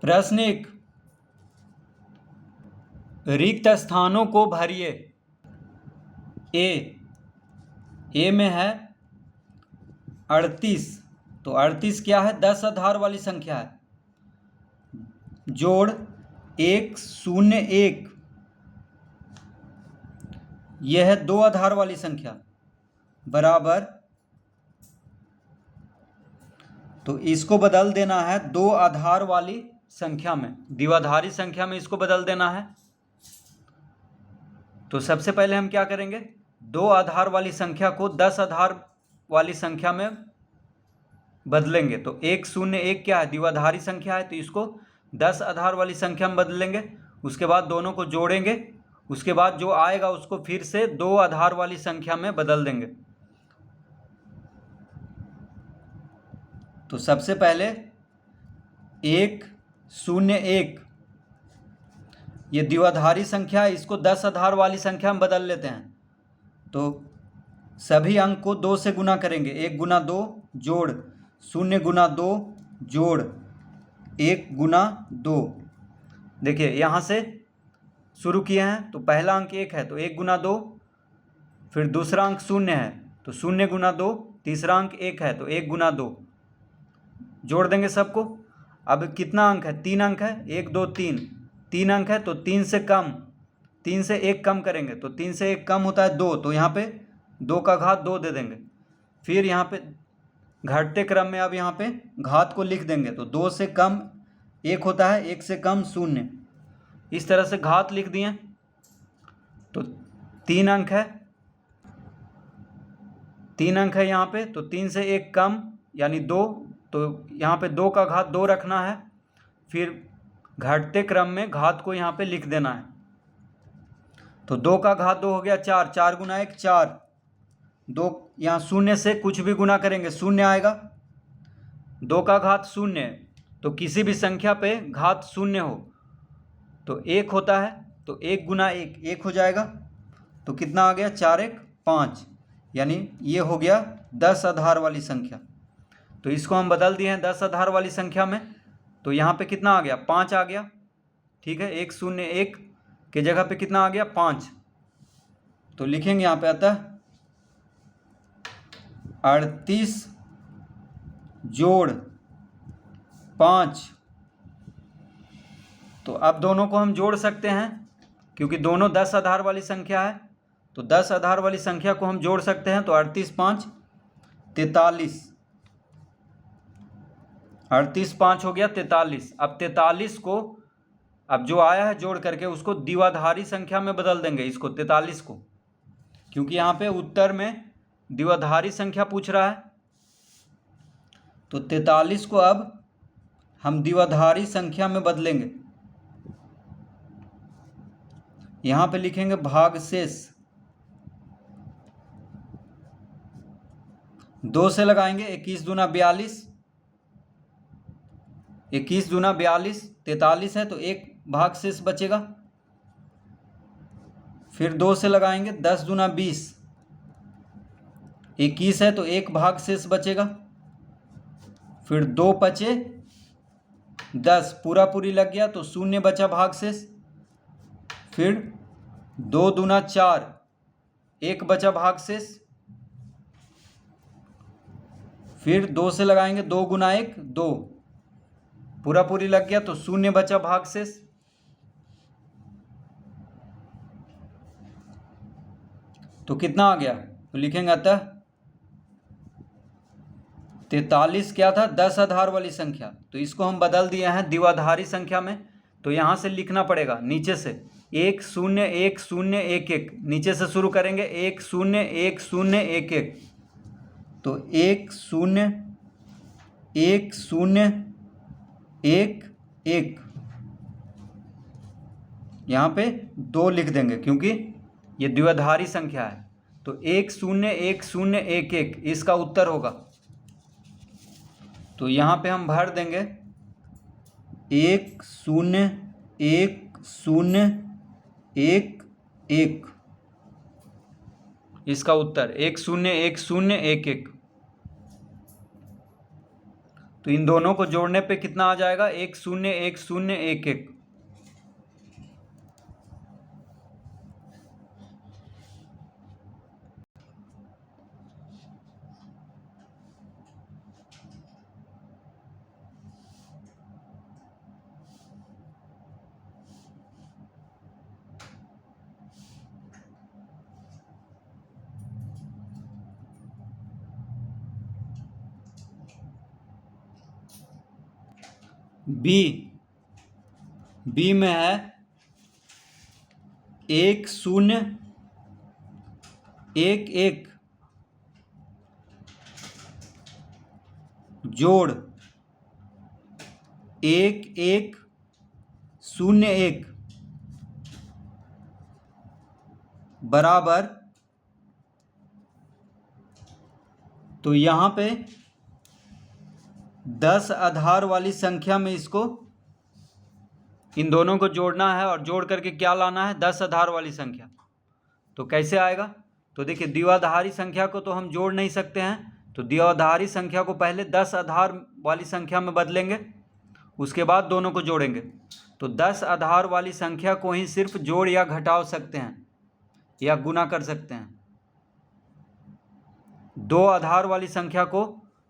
प्रश्न 1, रिक्त स्थानों को भरिए। ए में है 38, तो 38 क्या है? 10 आधार वाली संख्या है। जोड़ 101, यह है 2 आधार वाली संख्या, बराबर, तो इसको बदल देना है 2 आधार वाली संख्या में, द्विआधारी संख्या में इसको बदल देना है। तो सबसे पहले हम क्या करेंगे? 2 आधार वाली संख्या को 10 आधार वाली संख्या में बदलेंगे। तो 101 क्या है? द्विआधारी संख्या है, तो इसको 10 आधार वाली संख्या में बदलेंगे। उसके बाद दोनों को जोड़ेंगे, उसके बाद जो आएगा उसको फिर से 2 आधार वाली संख्या में बदल देंगे। तो सबसे पहले 101, ये द्विआधारी संख्या है, इसको 10 आधार वाली संख्या में बदल लेते हैं। तो सभी अंक को 2 से गुना करेंगे। 1 गुना 2 जोड़ 0 गुना 2 जोड़ 1 गुना 2। देखिए यहाँ से शुरू किए हैं, तो पहला अंक 1 है तो 1 गुना 2, फिर दूसरा अंक 0 है तो 0 गुना 2, तीसरा अंक 1 है तो 1 गुना 2। जोड़ देंगे सबको। अब कितना अंक है? 3 अंक है, 1 2 3, 3 अंक है तो 3 से कम, 3 से 1 कम करेंगे तो 3 से 1 कम होता है 2, तो यहाँ पे 2 का घात 2 दे देंगे। फिर यहाँ पे घटते क्रम में अब यहाँ पे घात को लिख देंगे, तो 2 से कम 1 होता है, 1 से कम 0, इस तरह से घात लिख दिए। तो 3 अंक है, 3 अंक है यहाँ पे, तो 3 से 1 कम यानी 2, तो यहाँ पे 2 का घात 2 रखना है। फिर घटते क्रम में घात को यहाँ पे लिख देना है। तो 2 का घात 2 हो गया 4, 4 गुना 1 4, 2 यहाँ 0 से कुछ भी गुना करेंगे 0 आएगा। 2 का घात 0, तो किसी भी संख्या पे घात 0 हो तो 1 होता है, तो 1 गुना 1 1 हो जाएगा। तो कितना आ गया? 4 1 5, यानी ये हो गया 10 आधार वाली संख्या। तो इसको हम बदल दिए हैं 10 आधार वाली संख्या में, तो यहाँ पे कितना आ गया? 5 आ गया। ठीक है, 101 के जगह पे कितना आ गया? 5। तो लिखेंगे यहाँ पे अतः 38 जोड़ 5। तो अब दोनों को हम जोड़ सकते हैं क्योंकि दोनों 10 आधार वाली संख्या है, तो 10 आधार वाली संख्या को हम जोड़ सकते हैं। तो 38 5 43, 38 5 हो गया 43। अब 43 को, अब जो आया है जोड़ करके उसको द्विआधारी संख्या में बदल देंगे, इसको 43 को, क्योंकि यहाँ पे उत्तर में द्विआधारी संख्या पूछ रहा है। तो 43 को अब हम द्विआधारी संख्या में बदलेंगे। यहाँ पे लिखेंगे भागशेष, 2 से लगाएंगे, 21 दूना 42, 21 दूना 42, 43 है तो 1 भागशेष बचेगा। फिर 2 से लगाएंगे, 10 दूना 20, 21 है तो 1 भागशेष बचेगा। फिर 2 बचे 10, पूरा पूरी लग गया तो 0 बचा भागशेष। फिर 2 दूना 4, 1 बचा भागशेष। फिर 2 से लगाएंगे, 2 गुना 1 2, पूरा पूरी लग गया तो 0 बचा भागशेष। तो कितना आ गया? तो लिखेंगे अतः 43 क्या था? 10 आधार वाली संख्या, तो इसको हम बदल दिए हैं द्विआधारी संख्या में। तो यहाँ से लिखना पड़ेगा नीचे से 1 0 1 0 1 1, नीचे से शुरू करेंगे 1 0 1 0 1 1, तो 1 0 1 0 1 1, यहाँ पे 2 लिख देंगे क्योंकि ये द्विआधारी संख्या है। तो 1 0 1 0 1 1 इसका उत्तर होगा। तो यहाँ पे हम भर देंगे 1 0 1 0 1 1, इसका उत्तर 1 0 1 0 1 1। तो इन दोनों को जोड़ने पे कितना आ जाएगा, 1 0 1 0 1 1। बी में है 1 0 1 1 जोड़ 1 1 0 1 बराबर, तो यहाँ पे 10 आधार वाली संख्या में इसको, इन दोनों को जोड़ना है और जोड़ करके क्या लाना है, 10 आधार वाली संख्या। तो कैसे आएगा, तो देखिए द्विआधारी संख्या को तो हम जोड़ नहीं सकते हैं, तो द्विआधारी संख्या को पहले 10 आधार वाली संख्या में बदलेंगे, उसके बाद दोनों को जोड़ेंगे। तो 10 आधार वाली संख्या को ही सिर्फ जोड़ या घटाव सकते हैं या गुना कर सकते हैं। 2 आधार वाली संख्या को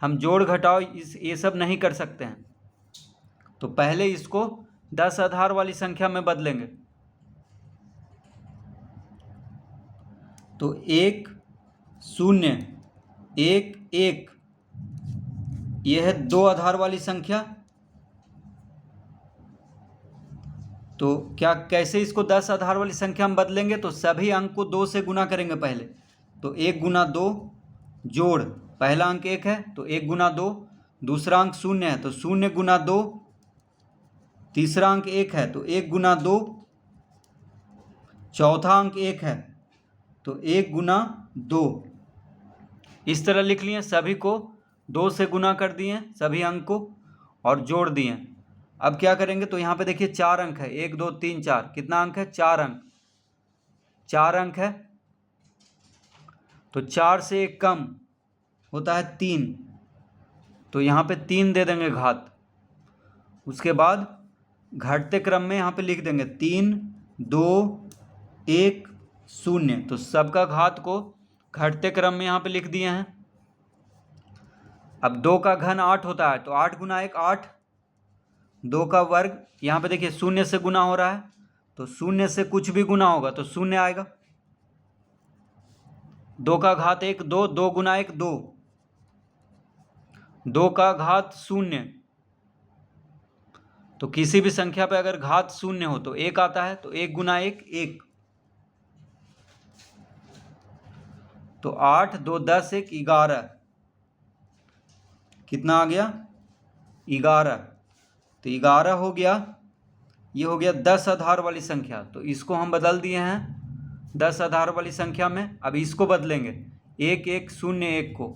हम जोड़ घटाव ये सब नहीं कर सकते हैं। तो पहले इसको 10 आधार वाली संख्या में बदलेंगे। तो 1 0 1 1 यह है 2 आधार वाली संख्या। तो क्या कैसे इसको 10 आधार वाली संख्या में बदलेंगे, तो सभी अंक को 2 से गुना करेंगे पहले। तो 1 गुना 2 जोड़, पहला अंक 1 है तो 1 गुना 2, दूसरा अंक 0 है तो 0 गुना 2, तीसरा अंक 1 है तो 1 गुना 2, चौथा अंक 1 है तो 1 गुना 2। इस तरह लिख लिए, सभी को 2 से गुना कर दिए सभी अंक को और जोड़ दिए। अब क्या करेंगे, तो यहाँ पे देखिए 4 अंक है, 1 2 3 4, कितना अंक है, 4 अंक, 4 अंक है। तो 4 से 1 कम होता है 3, तो यहाँ पे 3 दे देंगे घात। उसके बाद घटते क्रम में यहाँ पे लिख देंगे 3 2 1 0, तो सबका घात को घटते क्रम में यहाँ पे लिख दिए हैं। अब 2 का घन 8 होता है, तो 8 गुना 1 8, 2 का वर्ग, यहाँ पे देखिए 0 से गुना हो रहा है, तो 0 से कुछ भी गुना होगा तो 0 आएगा। 2 का घात 1 2, 2 गुना 1 2, 2 का घात 0, तो किसी भी संख्या पे अगर घात 0 हो तो 1 आता है, तो 1 गुना 1 1, तो 8 2 10 1 11, कितना आ गया 11, तो 11 हो गया। ये हो गया 10 आधार वाली संख्या, तो इसको हम बदल दिए हैं 10 आधार वाली संख्या में। अब इसको बदलेंगे 1 1 0 1 को,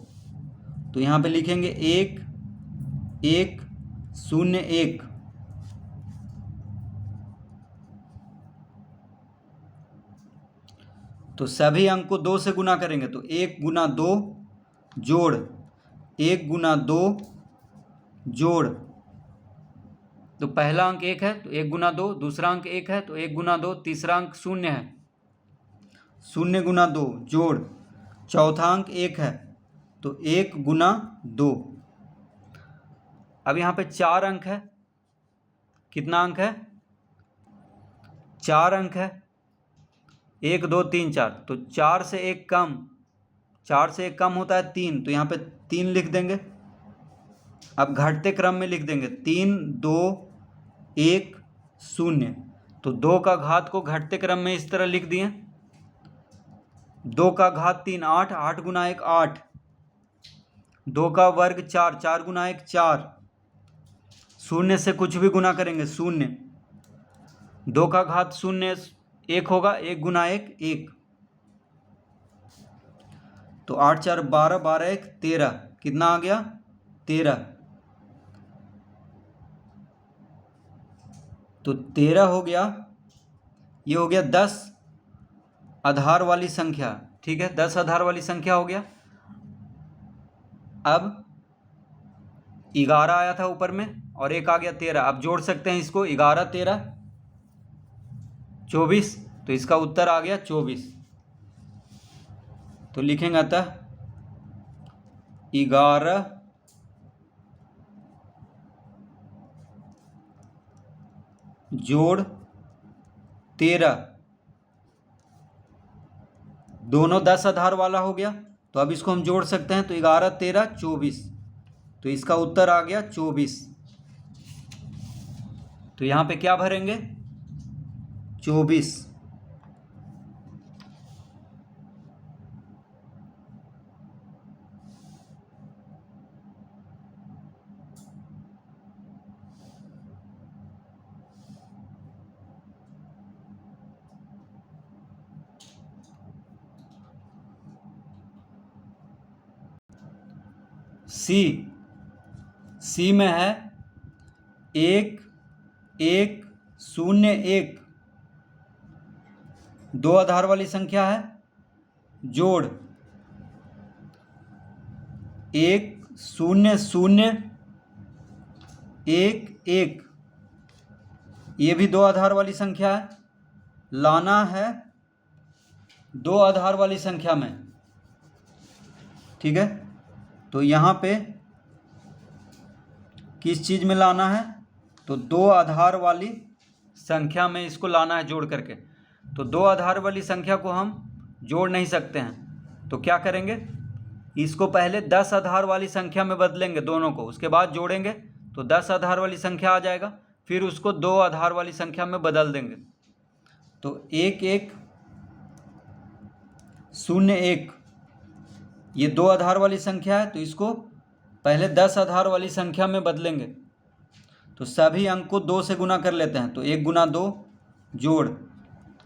तो यहाँ पे लिखेंगे 1 1 0 1, तो सभी अंक को 2 से गुना करेंगे, तो 1 गुना 2 जोड़ 1 गुना 2 जोड़, तो पहला अंक 1 है तो 1 गुना 2, दूसरा अंक 1 है तो 1 गुना 2, तीसरा अंक 0 है 0 गुना 2 जोड़, चौथा अंक 1 है तो 1 गुना 2। अब यहाँ पे 4 अंक है, कितना अंक है 4 अंक है, 1 2 3 4, तो 4 से 1 कम, 4 से 1 कम होता है 3, तो यहाँ पे 3 लिख देंगे। अब घटते क्रम में लिख देंगे 3 2 1 0, तो 2 का घात को घटते क्रम में इस तरह लिख दिए, 2 का घात 3 8, 8 गुना 1 8, 2 का वर्ग 4, 4 गुना 1 4, 0 से कुछ भी गुना करेंगे 0, 2 का घात 0 1 होगा, 1 गुना 1 1, तो 8 4 12, 12 1 13, कितना आ गया 13, तो 13 हो गया। ये हो गया 10 आधार वाली संख्या, ठीक है 10 आधार वाली संख्या हो गया। अब 11 आया था ऊपर में और एक आ गया 13। अब जोड़ सकते हैं इसको, 11 13 24, तो इसका उत्तर आ गया 24। तो लिखेंगे अतः 11 जोड़ 13, दोनों 10 आधार वाला हो गया, तो अब इसको हम जोड़ सकते हैं। तो 11 13 24, तो इसका उत्तर आ गया 24। तो यहाँ पे क्या भरेंगे? 24। सी में है 1 1 0 1, दो आधार वाली संख्या है, जोड़ 1 0 0 1 1, ये भी दो आधार वाली संख्या है, लाना है दो आधार वाली संख्या में। ठीक है, तो यहाँ पे किस चीज़ में लाना है? तो दो आधार वाली संख्या में इसको लाना है जोड़ करके। तो दो आधार वाली संख्या को हम जोड़ नहीं सकते हैं, तो क्या करेंगे? इसको पहले 10 आधार वाली संख्या में बदलेंगे दोनों को, उसके बाद जोड़ेंगे तो 10 आधार वाली संख्या आ जाएगा, फिर उसको दो आधार वाली संख्या में बदल देंगे। तो 1 1 0 1, ये दो आधार वाली संख्या है, तो इसको पहले 10 आधार वाली संख्या में बदलेंगे। तो सभी अंक को 2 से गुना कर लेते हैं। तो 1 गुना 2 जोड़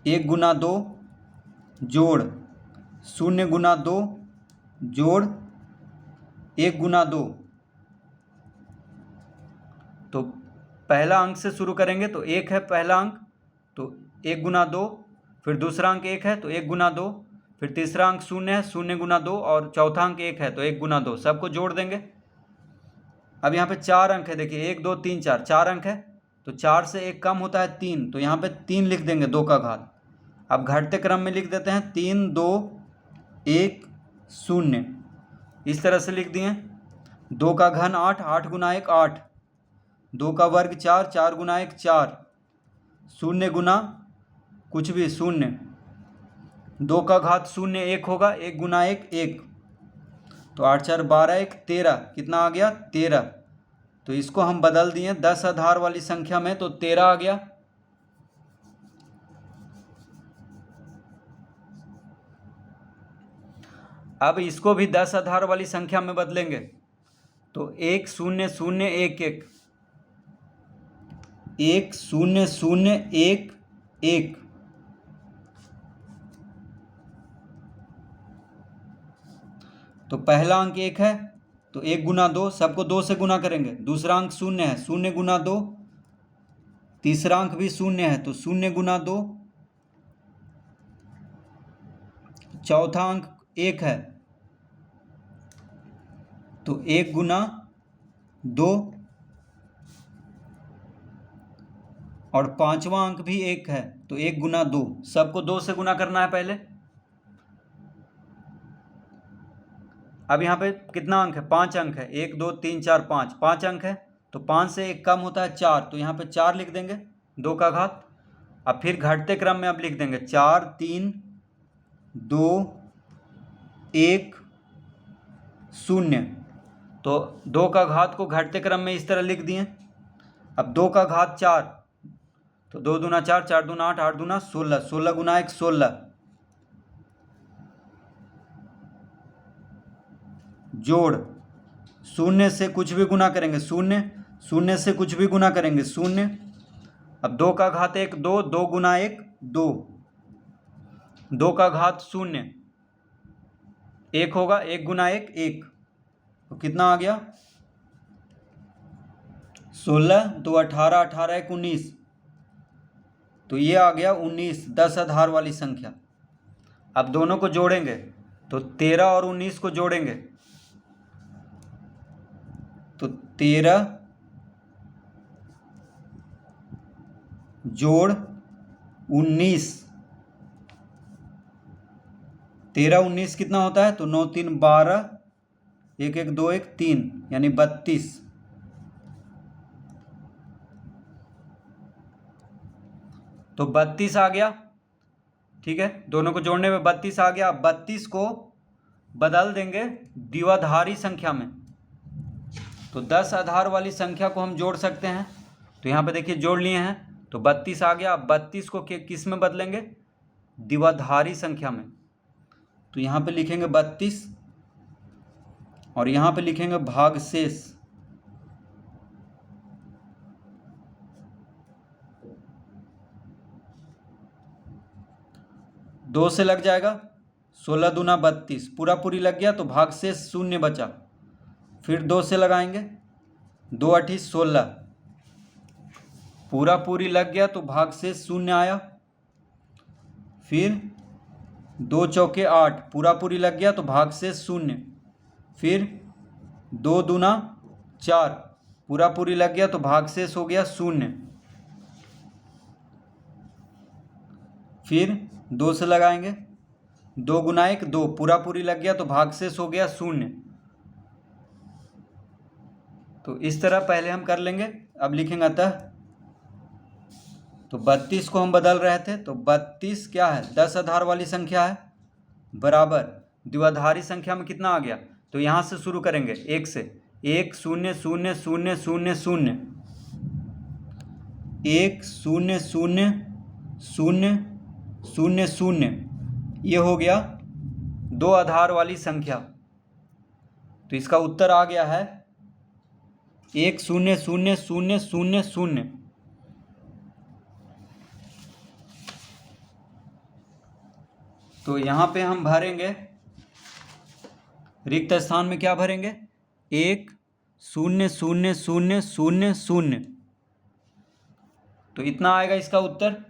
1 गुना 2 जोड़ 0 गुना 2 जोड़ 1 गुना 2। तो पहला अंक से शुरू करेंगे, तो 1 है पहला अंक, तो 1 गुना 2, फिर दूसरा अंक 1 है तो 1 गुना 2, फिर तीसरा अंक 0 है, 0 गुना 2, और चौथा अंक 1 है तो 1 गुना 2, सबको जोड़ देंगे। अब यहाँ पे 4 अंक है, देखिए 1 2 3 4, 4 अंक है, तो 4 से 1 कम होता है 3, तो यहाँ पे 3 लिख देंगे 2 का घात। अब घटते क्रम में लिख देते हैं 3 2 1 0, इस तरह से लिख दिए। 2 का घन 8, 8 गुना 1 8, 2 का वर्ग 4, 4 गुना 1 4, 0 गुना कुछ भी 0, 2 का घात 0 1 होगा, 1 गुना 1 1, तो 8 4 12 1 13, कितना आ गया? 13। तो इसको हम बदल दिए 10 आधार वाली संख्या में, तो 13 आ गया। अब इसको भी 10 आधार वाली संख्या में बदलेंगे, तो 1 0 0 1 1, 1 0 0 1 1, तो पहला अंक 1 है तो 1 गुना 2, सबको 2 से गुना करेंगे। दूसरा अंक 0 है, 0 गुना 2, तीसरा अंक भी 0 है तो 0 गुना 2, चौथा अंक 1 है तो 1 गुना 2, और पांचवा अंक भी 1 है तो 1 गुना 2, सबको 2 से गुना करना है पहले। अब यहाँ पे कितना अंक है? 5 अंक है, 1 2 3 4 5, 5 अंक है, तो 5 से 1 कम होता है 4, तो यहाँ पे 4 लिख देंगे 2 का घात। अब फिर घटते क्रम में अब लिख देंगे 4 3 2 1 0, तो 2 का घात को घटते क्रम में इस तरह लिख दिए। अब 2 का घात 4, तो 2 दूना 4, 4 दूना 8, 8 दूना 16, 16 गुना 1 16, जोड़ 0 से कुछ भी गुना करेंगे 0, 0 से कुछ भी गुना करेंगे 0। अब 2 का घात 1 2, 2 गुना 1 2, 2 का घात 0 1 होगा, 1 गुना 1 1, तो कितना आ गया? 16 2 18, 18 1 19, तो ये आ गया 19, 10 आधार वाली संख्या। अब दोनों को जोड़ेंगे, तो 13 और 19 को जोड़ेंगे, तो 13 जोड़ 19, 13 19 कितना होता है? तो 9 3 12, 1 1 2 1 3, यानी 32। तो 32 आ गया, ठीक है, दोनों को जोड़ने में 32 आ गया। 32 को बदल देंगे द्विआधारी संख्या में, तो 10 आधार वाली संख्या को हम जोड़ सकते हैं। तो यहाँ पे देखिए जोड़ लिए हैं, तो 32 आ गया। अब 32 को किस में बदलेंगे? द्विआधारी संख्या में। तो यहाँ पे लिखेंगे 32 और यहाँ पे लिखेंगे भागशेष। दो से लग जाएगा, 16 दूना 32, पूरा पूरी लग गया तो भागशेष 0 बचा। फिर 2 से लगाएंगे, 2 8 16, पूरा पूरी लग गया तो भागशेष 0 आया। फिर 2 चौके 8, पूरा पूरी लग गया तो भागशेष 0। फिर 2 दूना 4, पूरा पूरी लग गया तो भागशेष हो गया 0। फिर 2 से लगाएंगे, 2 गुना 1 2, पूरा पूरी लग गया तो भागशेष हो गया 0। तो इस तरह पहले हम कर लेंगे। अब लिखेंगे अतः, तो 32 को हम बदल रहे थे, तो 32 क्या है? 10 आधार वाली संख्या है, बराबर द्विआधारी संख्या में कितना आ गया? तो यहाँ से शुरू करेंगे 1 से, 1 0 0 0 0 0, 1 0 0 0 0 0, ये हो गया 2 आधार वाली संख्या। तो इसका उत्तर आ गया है 1 0 0 0 0 0। तो यहाँ पे हम भरेंगे, रिक्त स्थान में क्या भरेंगे? 1 0 0 0 0 0। तो इतना आएगा इसका उत्तर।